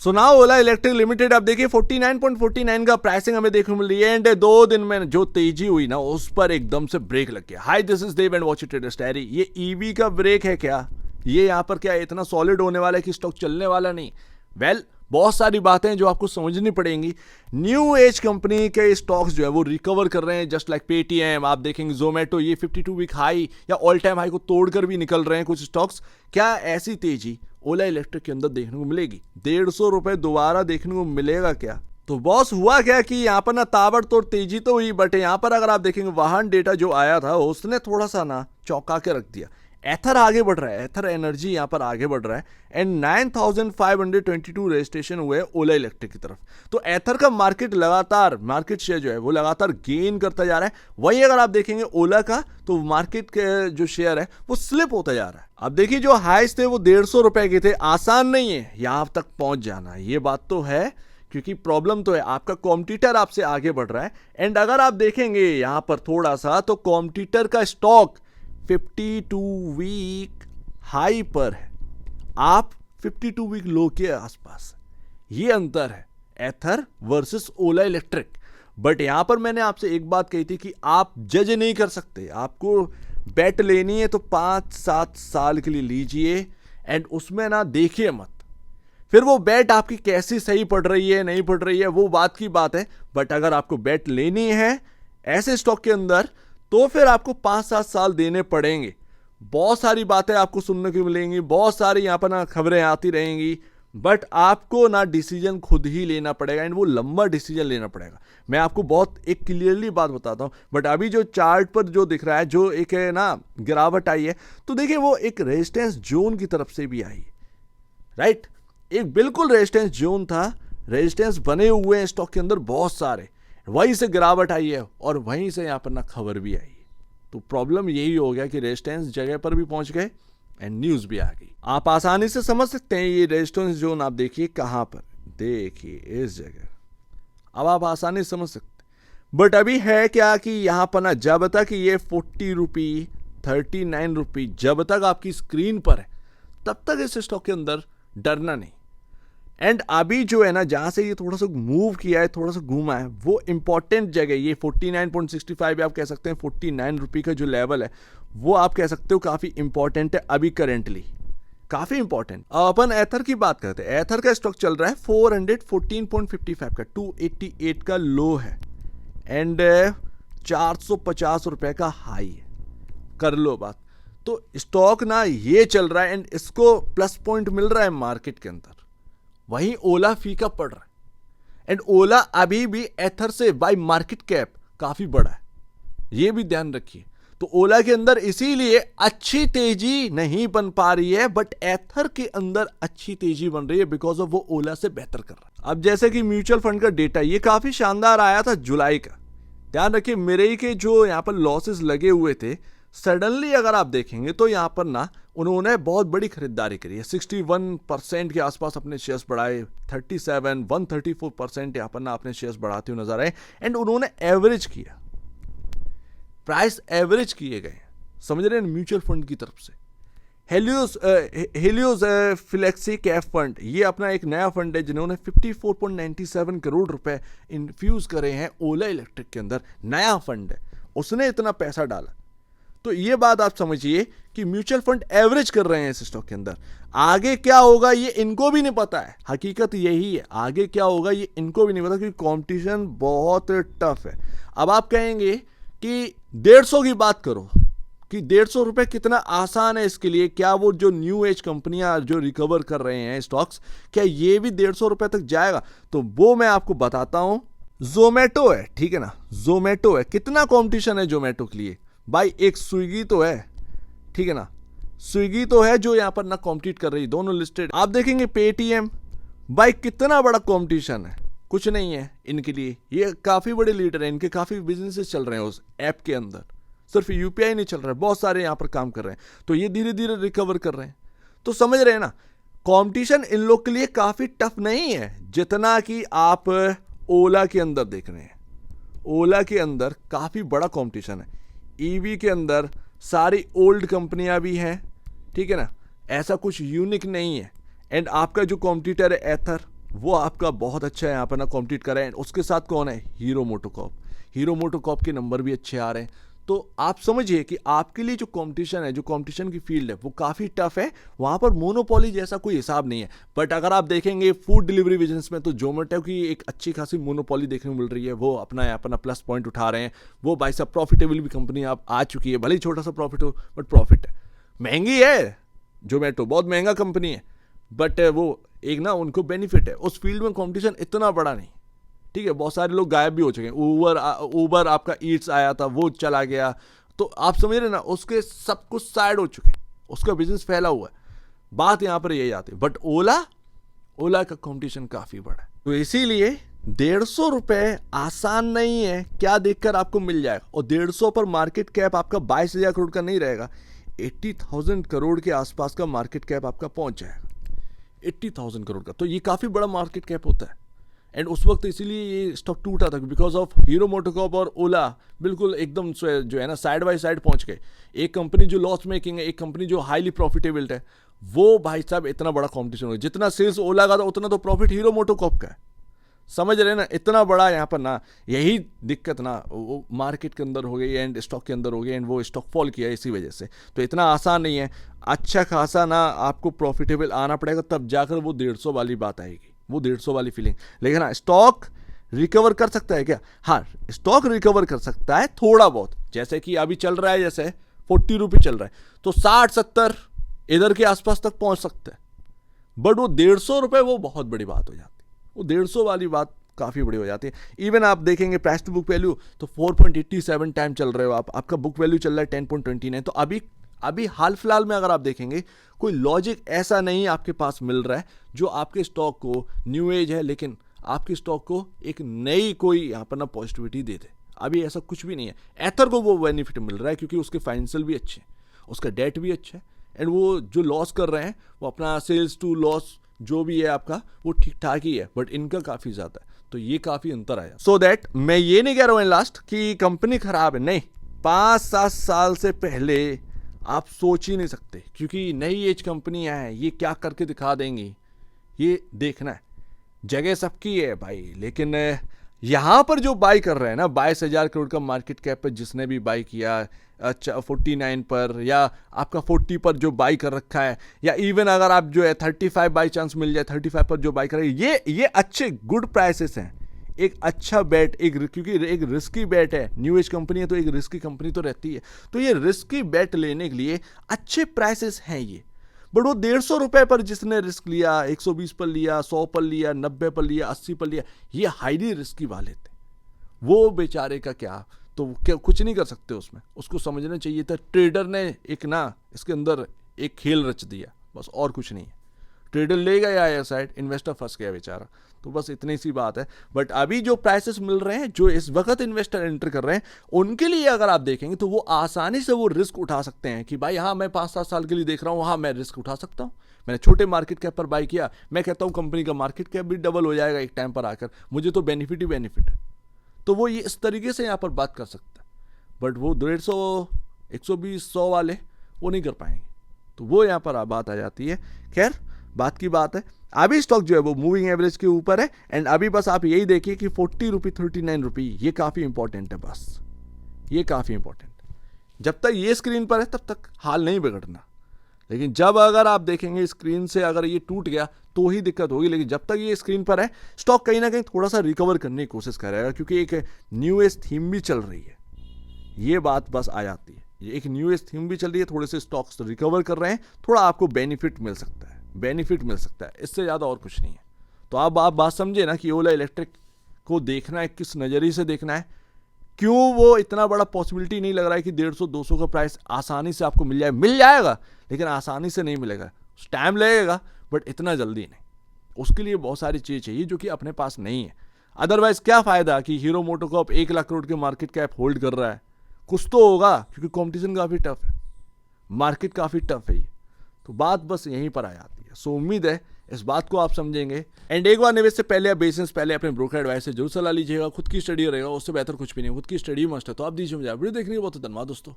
So now ओला electric limited आप देखिए 49.49 का प्राइसिंग हमें देखने को मिल रही है एंड 2 दिन में जो तेजी हुई ना उस पर एकदम से ब्रेक लग गया। Hi this is Dev and watch traders diary. ये ईवी का ब्रेक है क्या? ये यहाँ पर क्या इतना सॉलिड होने वाला है कि स्टॉक चलने वाला नहीं? वेल बहुत सारी बातें जो आपको समझनी पड़ेंगी। न्यू एज कंपनी के स्टॉक्स जो है वो रिकवर कर रहे हैं, जस्ट लाइक पेटीएम, आप देखेंगे जोमेटो, ये 52 वीक हाई या ऑल टाइम हाई को तोड़कर भी निकल रहे हैं कुछ स्टॉक्स। क्या ऐसी तेजी ओला इलेक्ट्रिक के अंदर देखने को मिलेगी? 150 रुपए दोबारा देखने को मिलेगा क्या? तो बॉस हुआ क्या कि यहाँ पर ना ताबड़तोड़ तेजी तो हुई, बट यहाँ पर अगर आप देखेंगे वाहन डेटा जो आया था उसने थोड़ा सा ना चौंका के रख दिया। एथर आगे बढ़ रहा है, एथर एनर्जी यहाँ पर आगे बढ़ रहा है एंड 9522 रजिस्ट्रेशन हुए ओला इलेक्ट्रिक की तरफ। तो एथर का मार्केट शेयर जो है वो लगातार गेन करता जा रहा है। वहीं अगर आप देखेंगे ओला का तो मार्केट के जो शेयर है वो स्लिप होता जा रहा है। अब देखिए जो हाइस थे वो 150 रुपए के थे। आसान नहीं है यहाँ तक पहुंच जाना, ये बात तो है, क्योंकि प्रॉब्लम तो है आपका कॉम्पिटिटर आपसे आगे बढ़ रहा है। एंड अगर आप देखेंगे यहाँ पर थोड़ा सा तो कॉम्पिटिटर का स्टॉक 52 वीक हाई पर है, आप 52 वीक लो के आसपास। ये अंतर है एथर वर्सेस ओला इलेक्ट्रिक। बट यहां पर मैंने आपसे एक बात कही थी कि आप जज नहीं कर सकते, आपको बेट लेनी है तो 5-7 साल के लिए लीजिए एंड उसमें ना देखिए मत। फिर वो बेट आपकी कैसी सही पड़ रही है नहीं पड़ रही है वो बात की बात है। बट अगर आपको बेट लेनी है ऐसे स्टॉक के अंदर तो फिर आपको 5-7 साल देने पड़ेंगे। बहुत सारी बातें आपको सुनने को मिलेंगी, बहुत सारी यहाँ पर ना खबरें आती रहेंगी, बट आपको ना डिसीजन खुद ही लेना पड़ेगा एंड वो लंबा डिसीजन लेना पड़ेगा। मैं आपको बहुत एक क्लियरली बात बताता हूँ। बट अभी जो चार्ट पर जो दिख रहा है, जो एक है ना गिरावट आई है, तो देखिए वो एक रेजिस्टेंस जोन की तरफ से भी आई, राइट? एक बिल्कुल रेजिस्टेंस जोन था, रेजिस्टेंस बने हुए हैं स्टॉक के अंदर बहुत सारे, वहीं से गिरावट आई है और वहीं से यहाँ पर ना खबर भी आई। तो प्रॉब्लम यही हो गया कि रेजिस्टेंस जगह पर भी पहुंच गए एंड न्यूज भी आ गई। आप आसानी से समझ सकते हैं ये रेजिस्टेंस जोन आप देखिए कहां पर, देखिए इस जगह, अब आप आसानी से समझ सकते हैं। बट अभी है क्या कि यहां पर ना जब तक ये 40 रुपी 39 रुपी जब तक आपकी स्क्रीन पर है तब तक इस स्टॉक के अंदर डरना नहीं। एंड अभी जो है ना जहां से ये थोड़ा सा मूव किया है, थोड़ा सा घूमा है, वो इंपॉर्टेंट जगह, ये 49.65 आप कह सकते हैं 49 रुपी का जो लेवल है वो आप कह सकते हो काफी इंपॉर्टेंट है अभी करेंटली, काफी इंपॉर्टेंट। अपन एथर की बात करते हैं। एथर का स्टॉक चल रहा है 414.55 का, 288 का लो है एंड 450 रुपए का हाई है, कर लो बात। तो स्टॉक ना ये चल रहा है एंड इसको प्लस पॉइंट मिल रहा है मार्केट के अंदर। वहीं ओला फीका पड़ रहा है एंड ओला अभी भी एथर से बाय मार्केट कैप काफी बड़ा है, ये भी ध्यान रखिए। तो ओला के अंदर इसीलिए अच्छी तेजी नहीं बन पा रही है, बट एथर के अंदर अच्छी तेजी बन रही है बिकॉज ऑफ वो ओला से बेहतर कर रहा है। अब जैसे कि म्यूचुअल फंड का डेटा ये काफी शानदार आया था जुलाई का, ध्यान रखिए मेरे के जो यहाँ पर लॉसेस लगे हुए थे, सडनली अगर आप देखेंगे तो यहाँ पर ना उन्होंने बहुत बड़ी खरीदारी करी है, 61% के आसपास अपने शेयर्स बढ़ाए, 134% यहाँ पर ना अपने शेयर्स बढ़ाते हुए नजर आए एंड उन्होंने एवरेज किया, प्राइस एवरेज किए गए, समझ रहे हैं, म्यूचुअल फंड की तरफ से। हेलियोस फ्लेक्सी कैप फंड, ये अपना एक नया फंड है जिन्होंने 54.97 करोड़ रुपए इन्फ्यूज करे हैं ओला इलेक्ट्रिक के अंदर। नया फंड है, उसने इतना पैसा डाला। तो ये बात आप समझिए कि म्यूचुअल फंड एवरेज कर रहे हैं इस स्टॉक के अंदर। आगे क्या होगा ये इनको भी नहीं पता है, हकीकत यही है, आगे क्या होगा ये इनको भी नहीं पता क्योंकि कंपटीशन बहुत टफ है। अब आप कहेंगे कि 150 की बात करो कि 150 रुपए कितना आसान है इसके लिए, क्या वो जो न्यू एज कंपनियां जो रिकवर कर रहे हैं स्टॉक्स, क्या ये भी 150 रुपए तक जाएगा? तो वो मैं आपको बताता हूं। जोमेटो है, ठीक है ना, जोमेटो है, कितना कंपटीशन है जोमेटो के लिए भाई? एक स्विगी तो है, ठीक है ना, स्विगी तो है जो यहां पर ना कॉम्पीट कर रही है, दोनों लिस्टेड। आप देखेंगे पेटीएम, भाई कितना बड़ा कंपटीशन है, कुछ नहीं है इनके लिए, ये काफी बड़े लीडर हैं, इनके काफी बिजनेसेस चल रहे हैं उस ऐप के अंदर, सिर्फ यूपीआई नहीं चल रहा है, बहुत सारे यहां पर काम कर रहे हैं, तो ये धीरे धीरे रिकवर कर रहे हैं। तो समझ रहे हैं ना, कंपटीशन इन लोग के लिए काफी टफ नहीं है जितना कि आप ओला के अंदर देख रहे हैं। ओला के अंदर काफी बड़ा कंपटीशन है, ईवी के अंदर सारी ओल्ड कंपनियां भी हैं, ठीक है ना, ऐसा कुछ यूनिक नहीं है। एंड आपका जो कॉम्पिटिटर है एथर, वो आपका बहुत अच्छा है यहाँ पर ना कॉम्पीट कर रहे हैं। उसके साथ कौन है, हीरो मोटोकॉर्प। हीरो मोटोकॉर्प के नंबर भी अच्छे आ रहे हैं। तो आप समझिए कि आपके लिए जो कंपटीशन है, जो कंपटीशन की फील्ड है, वो काफ़ी टफ है। वहाँ पर मोनोपोली जैसा कोई हिसाब नहीं है। बट अगर आप देखेंगे फूड डिलीवरी बिजनेस में, तो जोमेटो की एक अच्छी खासी मोनोपोली देखने को मिल रही है। वो अपना अपना प्लस पॉइंट उठा रहे हैं। वो भाई साहब प्रॉफिटेबल भी कंपनी आप आ चुकी है, भले ही छोटा सा प्रॉफिट हो बट प्रॉफिट है। महंगी है जोमेटो, बहुत महंगा कंपनी है, बट वो एक ना उनको बेनिफिट है। उस फील्ड में कंपटीशन इतना बड़ा नहीं, ठीक है। बहुत सारे लोग गायब भी हो चुके हैं। ऊबर आपका ईट्स आया था, वो चला गया। तो आप समझ रहे ना, उसके सब कुछ साइड हो चुके हैं, उसका बिजनेस फैला हुआ है। बात यहां पर यही आती है। बट ओला का कंपटीशन काफी बड़ा है। तो इसीलिए 150 रुपए आसान नहीं है। क्या देखकर आपको मिल जाएगा, और 150 पर मार्केट कैप आपका 22,000 करोड़ का नहीं रहेगा, 80,000 करोड़ के आसपास का मार्केट कैप आपका पहुंच जाएगा। 80,000 करोड़ का, तो ये काफी बड़ा मार्केट कैप होता है। एंड उस वक्त इसीलिए ये स्टॉक टूटा था, बिकॉज ऑफ हीरो मोटोकॉर्प और ओला बिल्कुल एकदम जो है ना साइड बाय साइड पहुंच गए। एक कंपनी जो लॉस मेकिंग है, एक कंपनी जो हाईली प्रॉफिटेबल है। वो भाई साहब इतना बड़ा कंपटीशन हो गया। जितना सेल्स ओला का था उतना तो प्रॉफिट हीरो मोटोकॉर्प का है। समझ रहे ना, इतना बड़ा यहाँ पर ना, यही दिक्कत ना वो मार्केट के अंदर हो गई एंड स्टॉक के अंदर हो गई, एंड वो स्टॉक फॉल किया इसी वजह से। तो इतना आसान नहीं है। अच्छा खासा ना आपको प्रॉफिटेबल आना पड़ेगा, तब जाकर वो 150 वाली बात आएगी, वो 150 वाली फीलिंग। लेकिन हाँ, स्टॉक रिकवर कर सकता है क्या? हाँ, स्टॉक रिकवर कर सकता है थोड़ा बहुत। जैसे कि अभी चल रहा है, जैसे 40 रुपये चल रहा है, तो 60-70 इधर के आसपास तक पहुंच सकता है। बट वो 150 रुपये वो बहुत बड़ी बात हो जाती है। वो 150 वाली बात काफ़ी बड़ी हो जाती है। इवन आप देखेंगे प्राइस टू बुक वैल्यू, तो 4.87 टाइम चल रहे हो आप, आपका बुक वैल्यू चल रहा है 10.29। तो अभी हाल फिलहाल में अगर आप देखेंगे, कोई लॉजिक ऐसा नहीं आपके पास मिल रहा है जो आपके स्टॉक को, न्यू एज है लेकिन आपके स्टॉक को एक नई कोई यहाँ पर ना पॉजिटिविटी दे दे। अभी ऐसा कुछ भी नहीं है। एथर को वो बेनिफिट मिल रहा है क्योंकि उसके फाइनेंशियल भी अच्छे हैं, उसका डेट भी अच्छा है, एंड वो जो लॉस कर रहे हैं वो अपना सेल्स टू लॉस जो भी है आपका वो ठीक ठाक ही है, बट इनका काफ़ी ज़्यादा है। तो ये काफ़ी अंतर आया। सो दैट मैं ये नहीं कह रहा हूँ लास्ट कि कंपनी खराब है, नहीं। 5-7 साल से पहले आप सोच ही नहीं सकते, क्योंकि नई एज कंपनियां हैं, ये क्या करके दिखा देंगी, ये देखना है। जगह सबकी है भाई, लेकिन यहाँ पर जो बाई कर रहे हैं ना, 22,000 करोड़ का मार्केट कैप पर जिसने भी बाई किया, अच्छा 49 पर या आपका 40 पर जो बाई कर रखा है, या इवन अगर आप जो है 35 बाई चांस मिल जाए 35 पर जो बाई कर रहे हैं, ये अच्छे गुड प्राइसेस हैं। एक अच्छा बेट, क्योंकि एक रिस्की बेट है, न्यू एज कंपनी है तो एक रिस्की कंपनी तो रहती है। तो ये रिस्की बेट लेने के लिए अच्छे प्राइसेस हैं ये। बट वो 150 रुपए पर जिसने रिस्क लिया, 120 पर लिया, 100 पर लिया, 90 पर लिया, 80 पर लिया, ये हाईली रिस्की वाले थे। वो बेचारे का क्या, तो क्या कुछ नहीं कर सकते उसमें। उसको समझना चाहिए था ट्रेडर ने एक ना इसके अंदर एक खेल रच दिया, बस, और कुछ नहीं है। ट्रेडर ले गया साइड, इन्वेस्टर फंस गया बेचारा। तो बस इतनी सी बात है। बट अभी जो प्राइसेस मिल रहे हैं, जो इस वक्त इन्वेस्टर एंटर कर रहे हैं, उनके लिए अगर आप देखेंगे तो वो आसानी से वो रिस्क उठा सकते हैं कि भाई हाँ, मैं 5-7 साल के लिए देख रहा हूँ, हाँ मैं रिस्क उठा सकता हूँ। मैंने छोटे मार्केट कैप पर बाई किया, मैं कहता हूँ कंपनी का मार्केट कैप भी डबल हो जाएगा एक टाइम पर आकर, मुझे तो बेनिफिट ही बेनिफिट है। तो वो ये इस तरीके से यहाँ पर बात कर सकता है। बट वो 150, 120, 100 वाले वो नहीं कर पाएंगे। तो वो यहाँ पर बात आ जाती है। खैर, बात की बात है। अभी स्टॉक जो है वो मूविंग एवरेज के ऊपर है, एंड अभी बस आप यही देखिए कि 40 रुपये 39 रुपये, ये काफ़ी इंपॉर्टेंट है। बस ये काफ़ी इंपॉर्टेंट है। जब तक ये स्क्रीन पर है तब तक हाल नहीं बिगड़ना, लेकिन जब अगर आप देखेंगे स्क्रीन से अगर ये टूट गया तो ही दिक्कत होगी। लेकिन जब तक ये स्क्रीन पर है, स्टॉक कहीं ना कहीं थोड़ा सा रिकवर करने की कोशिश करेगा, क्योंकि एक न्यू एज थीम भी चल रही है। ये बात बस आ जाती है, ये एक न्यू एज थीम भी चल रही है, थोड़े से स्टॉक्स रिकवर कर रहे हैं, थोड़ा आपको बेनिफिट मिल सकता है, इससे ज़्यादा और कुछ नहीं है। तो आप बात समझे ना कि ओला इलेक्ट्रिक को देखना है किस नज़रिए से देखना है, क्यों वो इतना बड़ा पॉसिबिलिटी नहीं लग रहा है कि 150-200 का प्राइस आसानी से आपको मिल जाएगा, लेकिन आसानी से नहीं मिलेगा, टाइम लगेगा, बट इतना जल्दी नहीं। उसके लिए बहुत सारी चीज़ चाहिए जो कि अपने पास नहीं है। अदरवाइज क्या फ़ायदा कि हीरो मोटोकॉर्प 1 लाख करोड़ के मार्केट कैप होल्ड कर रहा है, कुछ तो होगा, क्योंकि कंपटीशन काफ़ी टफ है, मार्केट काफ़ी टफ है। तो बात बस यहीं पर आ जाती है। सो उम्मीद है इस बात को आप समझेंगे। एंड एक बार निवेश से पहले आप बेसिस पहले अपने ब्रोकर एडवाइस से जरूर सलाह लीजिएगा। खुद की स्टडी रहेगा, उससे बेहतर कुछ भी नहीं, खुद की स्टडी मस्ट है। तो आप दीजिए मुझे वीडियो देखने के बहुत धन्यवाद दोस्तों।